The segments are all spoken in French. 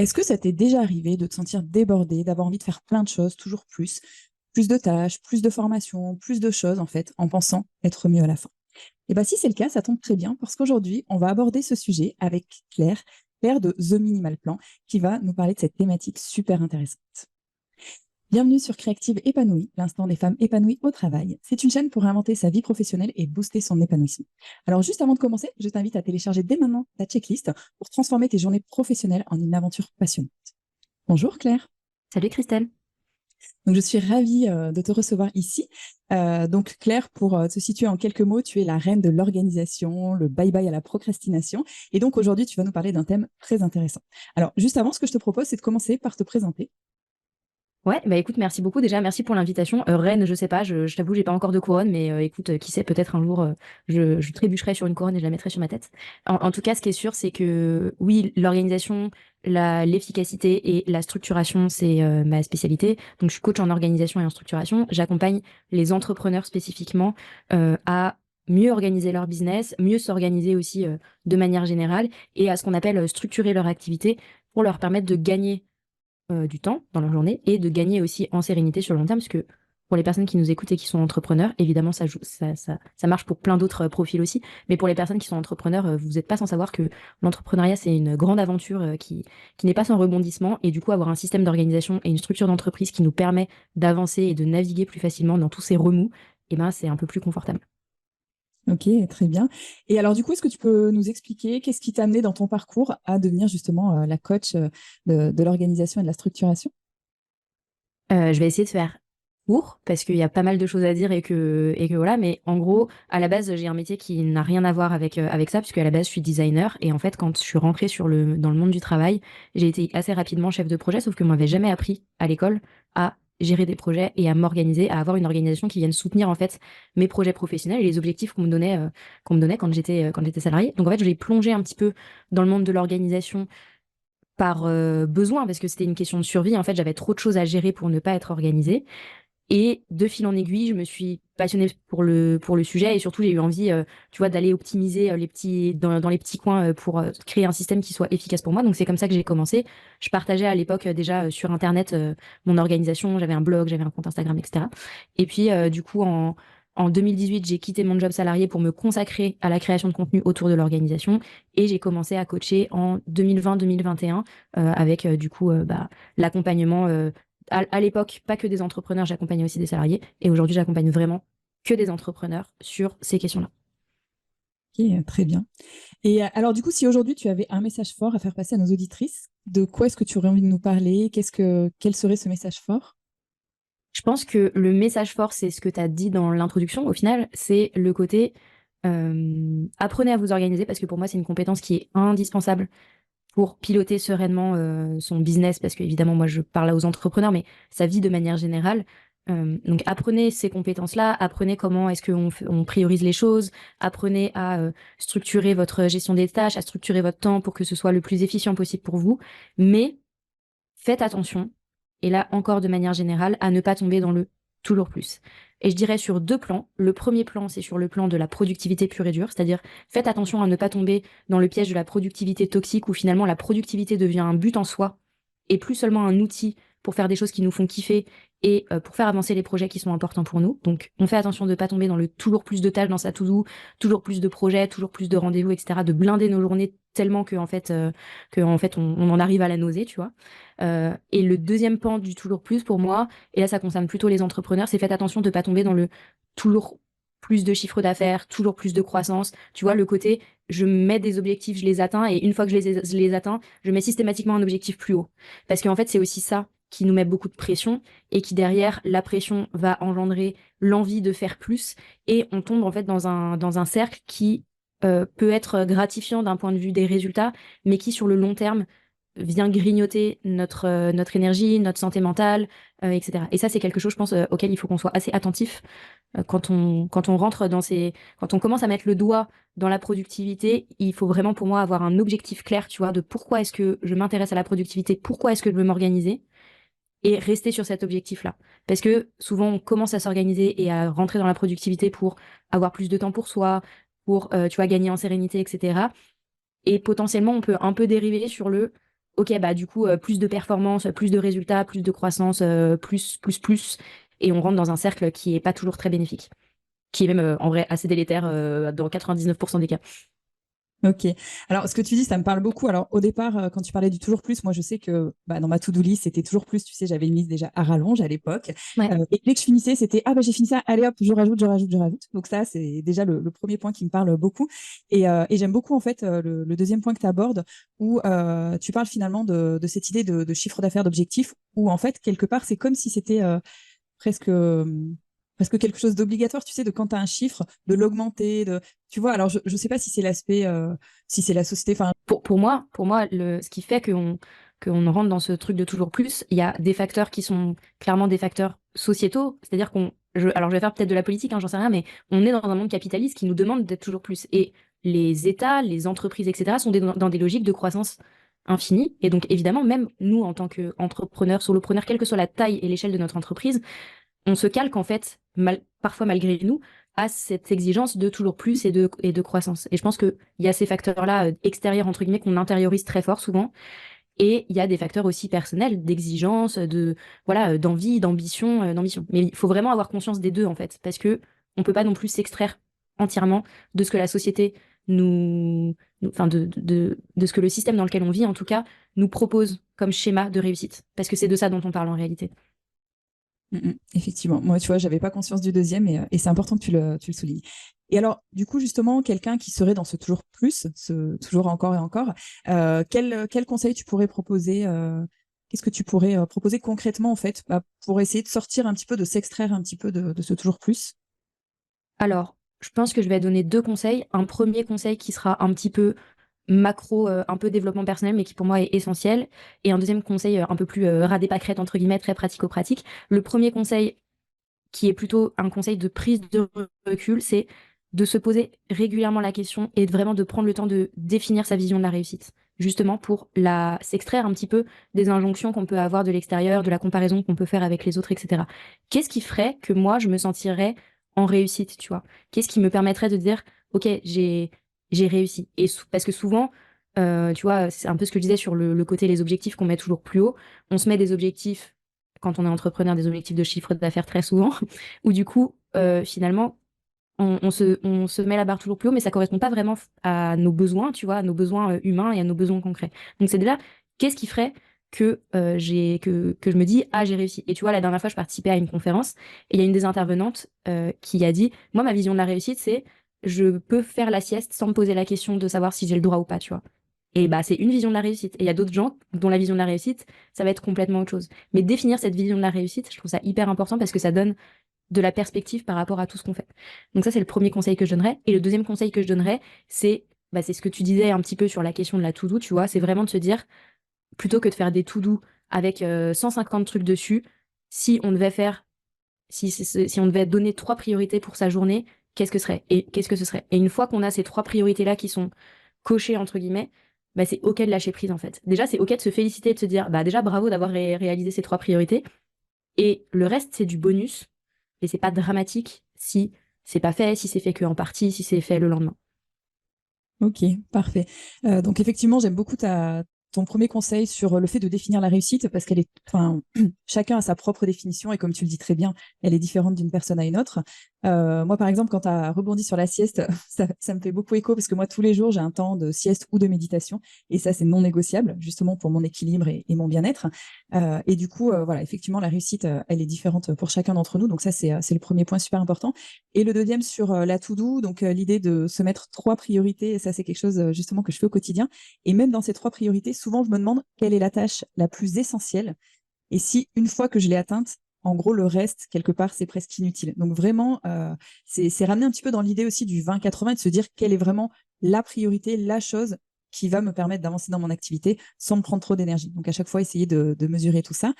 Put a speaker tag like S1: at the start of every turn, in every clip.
S1: Est-ce que ça t'est déjà arrivé de te sentir débordé, d'avoir envie de faire plein de choses, toujours plus de tâches, plus de formations, plus de choses en fait, en pensant être mieux à la fin? Et bien si c'est le cas, ça tombe très bien parce qu'aujourd'hui, on va aborder ce sujet avec Claire, Claire de The Minimal Plan, qui va nous parler de cette thématique super intéressante. Bienvenue sur Créative Épanouie, l'instant des femmes épanouies au travail. C'est une chaîne pour inventer sa vie professionnelle et booster son épanouissement. Alors juste avant de commencer, je t'invite à télécharger dès maintenant ta checklist pour transformer tes journées professionnelles en une aventure passionnante. Bonjour Claire.
S2: Salut Christelle.
S1: Donc, je suis ravie de te recevoir ici. Donc, Claire, pour te situer en quelques mots, tu es la reine de l'organisation, le bye-bye à la procrastination. Et donc, aujourd'hui, tu vas nous parler d'un thème très intéressant. Alors, juste avant, ce que je te propose, c'est de commencer par te présenter.
S2: Ouais, bah écoute, merci beaucoup déjà, merci pour l'invitation. Reine, je sais pas, je t'avoue, j'ai pas encore de couronne, mais écoute, qui sait, peut-être un jour, je trébucherai sur une couronne et je la mettrai sur ma tête. En tout cas, ce qui est sûr, c'est que oui, l'organisation, l'efficacité et la structuration, c'est ma spécialité. Donc, je suis coach en organisation et en structuration. J'accompagne les entrepreneurs spécifiquement à mieux organiser leur business, mieux s'organiser aussi de manière générale et à ce qu'on appelle structurer leur activité pour leur permettre de gagner du temps dans leur journée et de gagner aussi en sérénité sur le long terme, parce que pour les personnes qui nous écoutent et qui sont entrepreneurs, évidemment, ça marche pour plein d'autres profils aussi, mais pour les personnes qui sont entrepreneurs, vous n'êtes pas sans savoir que l'entrepreneuriat, c'est une grande aventure qui n'est pas sans rebondissement, et du coup, avoir un système d'organisation et une structure d'entreprise qui nous permet d'avancer et de naviguer plus facilement dans tous ces remous, eh ben, c'est un peu plus confortable.
S1: Ok, très bien. Et alors, du coup, est-ce que tu peux nous expliquer qu'est-ce qui t'a amené dans ton parcours à devenir justement la coach de l'organisation et de la structuration?
S2: Je vais essayer de faire court parce qu'il y a pas mal de choses à dire et que voilà, mais en gros, à la base, j'ai un métier qui n'a rien à voir avec ça, puisque à la base, je suis designer. Et en fait, quand je suis rentrée dans le monde du travail, j'ai été assez rapidement chef de projet, sauf que moi, m'avait jamais appris à l'école à gérer des projets et à m'organiser, à avoir une organisation qui vienne soutenir en fait mes projets professionnels et les objectifs qu'on me donnait quand j'étais salariée. Donc en fait, j'ai plongé un petit peu dans le monde de l'organisation par besoin, parce que c'était une question de survie. En fait, j'avais trop de choses à gérer pour ne pas être organisée. Et de fil en aiguille, je me suis passionnée pour le sujet et surtout, j'ai eu envie, tu vois, d'aller optimiser dans les petits coins pour créer un système qui soit efficace pour moi. Donc, c'est comme ça que j'ai commencé. Je partageais à l'époque déjà sur Internet mon organisation. J'avais un blog, j'avais un compte Instagram, etc. Et puis, du coup, en 2018, j'ai quitté mon job salarié pour me consacrer à la création de contenu autour de l'organisation et j'ai commencé à coacher en 2020-2021 avec du coup l'accompagnement à l'époque, pas que des entrepreneurs, j'accompagnais aussi des salariés. Et aujourd'hui, j'accompagne vraiment que des entrepreneurs sur ces questions-là.
S1: Ok, très bien. Et alors, du coup, si aujourd'hui tu avais un message fort à faire passer à nos auditrices, de quoi est-ce que tu aurais envie de nous parler? Quel serait ce message fort?
S2: Je pense que le message fort, c'est ce que tu as dit dans l'introduction. Au final, c'est le côté apprenez à vous organiser parce que pour moi, c'est une compétence qui est indispensable pour piloter sereinement son business, parce que évidemment, moi, je parle aux entrepreneurs, mais sa vie de manière générale. Donc, apprenez ces compétences-là, apprenez comment est-ce qu'on priorise les choses, apprenez à structurer votre gestion des tâches, à structurer votre temps pour que ce soit le plus efficient possible pour vous. Mais faites attention, et là encore de manière générale, à ne pas tomber dans le toujours plus. Et je dirais sur deux plans. Le premier plan, c'est sur le plan de la productivité pure et dure, c'est-à-dire faites attention à ne pas tomber dans le piège de la productivité toxique où finalement la productivité devient un but en soi et plus seulement un outil pour faire des choses qui nous font kiffer et pour faire avancer les projets qui sont importants pour nous. Donc on fait attention de ne pas tomber dans le toujours plus de tâches dans sa to-do, toujours plus de projets, toujours plus de rendez-vous, etc. De blinder nos journées tellement que en fait on en arrive à la nausée, tu vois. Et le deuxième pan du toujours plus pour moi, et là ça concerne plutôt les entrepreneurs, c'est faites attention de ne pas tomber dans le toujours plus de chiffre d'affaires, toujours plus de croissance. Tu vois, le côté, je mets des objectifs, je les atteins, et une fois que je les atteins, je mets systématiquement un objectif plus haut. Parce qu'en fait, c'est aussi ça qui nous met beaucoup de pression, et qui derrière, la pression va engendrer l'envie de faire plus, et on tombe en fait dans un cercle qui peut être gratifiant d'un point de vue des résultats, mais qui sur le long terme vient grignoter notre énergie, notre santé mentale, etc. Et ça, c'est quelque chose, je pense, auquel il faut qu'on soit assez attentif quand on rentre quand on commence à mettre le doigt dans la productivité. Il faut vraiment, pour moi, avoir un objectif clair, tu vois, de pourquoi est-ce que je m'intéresse à la productivité, pourquoi est-ce que je veux m'organiser, et rester sur cet objectif-là. Parce que souvent, on commence à s'organiser et à rentrer dans la productivité pour avoir plus de temps pour soi, pour, tu vois, gagner en sérénité, etc. Et potentiellement, on peut un peu dériver sur le ok, bah du coup, plus de performance, plus de résultats, plus de croissance, plus, et on rentre dans un cercle qui est pas toujours très bénéfique, qui est même en vrai assez délétère dans 99% des cas.
S1: Ok. Alors, ce que tu dis, ça me parle beaucoup. Alors, au départ, quand tu parlais du toujours plus, moi, je sais que dans ma to-do list, c'était toujours plus. Tu sais, j'avais une liste déjà à rallonge à l'époque.
S2: Ouais.
S1: Et dès que je finissais, c'était ah, bah, j'ai fini ça. Allez hop, je rajoute, je rajoute, je rajoute. Donc, ça, c'est déjà le premier point qui me parle beaucoup. Et j'aime beaucoup, en fait, le deuxième point que tu abordes, où tu parles finalement de cette idée de chiffre d'affaires, d'objectif, où, en fait, quelque part, c'est comme si c'était presque, presque quelque chose d'obligatoire, tu sais, de quand tu as un chiffre, de l'augmenter, tu vois. Alors, je ne sais pas si c'est l'aspect, si c'est la société, enfin.
S2: Pour moi, ce qui fait qu'on rentre dans ce truc de toujours plus, il y a des facteurs qui sont clairement des facteurs sociétaux, c'est-à-dire alors je vais faire peut-être de la politique, hein, j'en sais rien, mais on est dans un monde capitaliste qui nous demande d'être toujours plus. Et les États, les entreprises, etc., sont dans des logiques de croissance infinie. Et donc, évidemment, même nous, en tant qu'entrepreneurs, solopreneurs, quelle que soit la taille et l'échelle de notre entreprise, on se calque en fait, parfois malgré nous, à cette exigence de toujours plus et de croissance. Et je pense qu'il y a ces facteurs-là extérieurs, entre guillemets, qu'on intériorise très fort souvent. Et il y a des facteurs aussi personnels, d'exigence, voilà, d'envie, d'ambition. Mais il faut vraiment avoir conscience des deux, en fait, parce que on peut pas non plus s'extraire entièrement de ce que la société enfin, de ce que le système dans lequel on vit, en tout cas, nous propose comme schéma de réussite. Parce que c'est de ça dont on parle en réalité.
S1: Effectivement. Moi, tu vois, j'avais pas conscience du deuxième et c'est important que tu le soulignes. Et alors, du coup, justement, quelqu'un qui serait dans ce toujours plus, ce toujours encore et encore, quel conseil tu pourrais proposer qu'est-ce que tu pourrais proposer concrètement, en fait, pour essayer de sortir un petit peu, de s'extraire un petit peu de ce toujours plus?
S2: Alors, je pense que je vais donner deux conseils. Un premier conseil qui sera un petit peu macro, un peu développement personnel, mais qui pour moi est essentiel. Et un deuxième conseil un peu plus radé pâquerette, entre guillemets, très pratico-pratique. Le premier conseil, qui est plutôt un conseil de prise de recul, c'est de se poser régulièrement la question et vraiment de prendre le temps de définir sa vision de la réussite. Justement pour s'extraire un petit peu des injonctions qu'on peut avoir de l'extérieur, de la comparaison qu'on peut faire avec les autres, etc. Qu'est-ce qui ferait que moi, je me sentirais en réussite, tu vois? Qu'est-ce qui me permettrait de dire, OK, j'ai réussi. Parce que souvent, tu vois, c'est un peu ce que je disais sur le côté les objectifs qu'on met toujours plus haut. On se met des objectifs, quand on est entrepreneur, des objectifs de chiffre d'affaires très souvent, où du coup, finalement, on se met la barre toujours plus haut, mais ça correspond pas vraiment à nos besoins, tu vois, à nos besoins humains et à nos besoins concrets. Donc c'est déjà, qu'est-ce qui ferait que je me dis, ah, j'ai réussi. Et tu vois, la dernière fois, je participais à une conférence et il y a une des intervenantes qui a dit, moi, ma vision de la réussite, c'est je peux faire la sieste sans me poser la question de savoir si j'ai le droit ou pas, tu vois. Et bah, c'est une vision de la réussite. Et il y a d'autres gens dont la vision de la réussite, ça va être complètement autre chose. Mais définir cette vision de la réussite, je trouve ça hyper important parce que ça donne de la perspective par rapport à tout ce qu'on fait. Donc ça, c'est le premier conseil que je donnerais. Et le deuxième conseil que je donnerais, c'est ce que tu disais un petit peu sur la question de la to-do, tu vois, c'est vraiment de se dire, plutôt que de faire des to-do avec 150 trucs dessus, si on devait faire, si on devait donner trois priorités pour sa journée, qu'est-ce que ce serait? Et qu'est-ce que ce serait? Et une fois qu'on a ces trois priorités-là qui sont cochées, entre guillemets, bah, c'est OK de lâcher prise, en fait. Déjà, c'est OK de se féliciter, de se dire, bah, déjà, bravo d'avoir réalisé ces trois priorités. Et le reste, c'est du bonus. Et c'est pas dramatique si c'est pas fait, si c'est fait que en partie, si c'est fait le lendemain.
S1: Ok, parfait. Donc effectivement, j'aime beaucoup ton premier conseil sur le fait de définir la réussite parce qu'elle est, enfin, chacun a sa propre définition et comme tu le dis très bien, elle est différente d'une personne à une autre. Moi, par exemple, quand tu as rebondi sur la sieste, ça me fait beaucoup écho parce que moi, tous les jours, j'ai un temps de sieste ou de méditation et ça, c'est non négociable justement pour mon équilibre et mon bien-être. Et du coup, voilà, effectivement, la réussite, elle est différente pour chacun d'entre nous. Donc ça, c'est le premier point super important. Et le deuxième sur la to-do, donc l'idée de se mettre trois priorités, et ça c'est quelque chose justement que je fais au quotidien. Et même dans ces trois priorités, souvent je me demande quelle est la tâche la plus essentielle. Et si une fois que je l'ai atteinte, en gros le reste, quelque part, c'est presque inutile. Donc vraiment, c'est ramener un petit peu dans l'idée aussi du 20-80 et de se dire quelle est vraiment la priorité, la chose qui va me permettre d'avancer dans mon activité sans me prendre trop d'énergie. Donc à chaque fois, essayer de mesurer tout ça.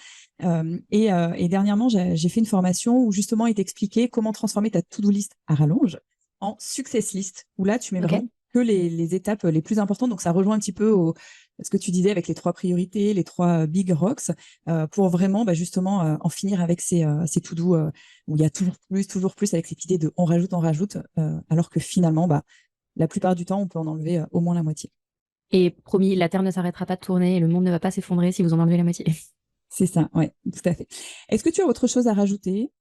S1: Et dernièrement, j'ai fait une formation où justement il t'expliquait comment transformer ta to-do list à rallonge en success list, où là, tu mets
S2: Ok.
S1: vraiment que les étapes les plus importantes. Donc ça rejoint un petit peu ce que tu disais avec les trois priorités, les trois big rocks, pour vraiment justement en finir avec ces to-do où il y a toujours plus avec cette idée de on rajoute, alors que finalement, la plupart du temps, on peut en enlever au moins la moitié.
S2: Et promis, la Terre ne s'arrêtera pas de tourner et le monde ne va pas s'effondrer si vous en enlevez la moitié.
S1: C'est ça, ouais, tout à fait. Est-ce que tu as autre chose à rajouter?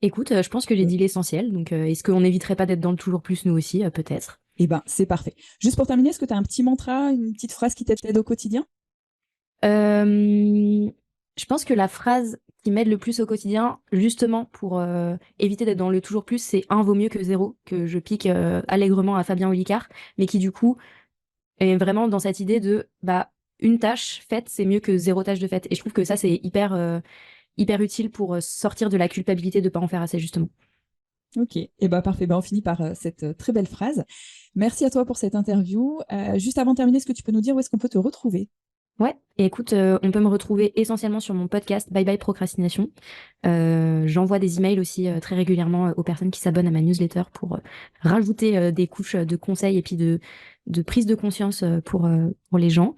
S2: Écoute, je pense que j'ai dit l'essentiel. Donc, est-ce qu'on n'éviterait pas d'être dans le toujours plus, nous aussi? Peut-être.
S1: Eh ben, c'est parfait. Juste pour terminer, est-ce que tu as un petit mantra, une petite phrase qui t'aide au quotidien?
S2: Je pense que la phrase qui m'aide le plus au quotidien, justement pour éviter d'être dans le toujours plus, c'est un vaut mieux que zéro, que je pique allègrement à Fabien Olicard, mais qui du coup est vraiment dans cette idée de bah une tâche faite, c'est mieux que zéro tâche de faite. Et je trouve que ça, c'est hyper utile pour sortir de la culpabilité de pas en faire assez, justement.
S1: Ok, et bah parfait. Bah, on finit par cette très belle phrase. Merci à toi pour cette interview. Juste avant de terminer, est-ce que tu peux nous dire où est-ce qu'on peut te retrouver?
S2: Ouais, et écoute, on peut me retrouver essentiellement sur mon podcast Bye Bye Procrastination. J'envoie des emails aussi très régulièrement aux personnes qui s'abonnent à ma newsletter pour rajouter des couches de conseils et puis de prise de conscience pour les gens.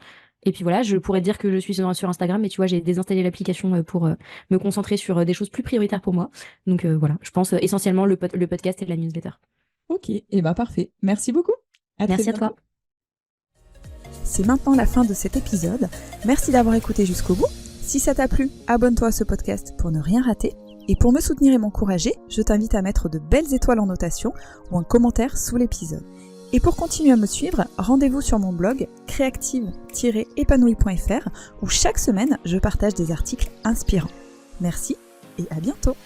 S2: Et puis voilà, je pourrais dire que je suis sur Instagram, mais tu vois, j'ai désinstallé l'application pour me concentrer sur des choses plus prioritaires pour moi. Donc voilà, je pense essentiellement le podcast et la newsletter.
S1: Ok, et bah parfait. Merci beaucoup. À très
S2: Merci à
S1: bientôt.
S2: toi.
S1: C'est maintenant la fin de cet épisode. Merci d'avoir écouté jusqu'au bout. Si ça t'a plu, abonne-toi à ce podcast pour ne rien rater. Et pour me soutenir et m'encourager, je t'invite à mettre de belles étoiles en notation ou un commentaire sous l'épisode. Et pour continuer à me suivre, rendez-vous sur mon blog créative-épanouie.fr où chaque semaine je partage des articles inspirants. Merci et à bientôt.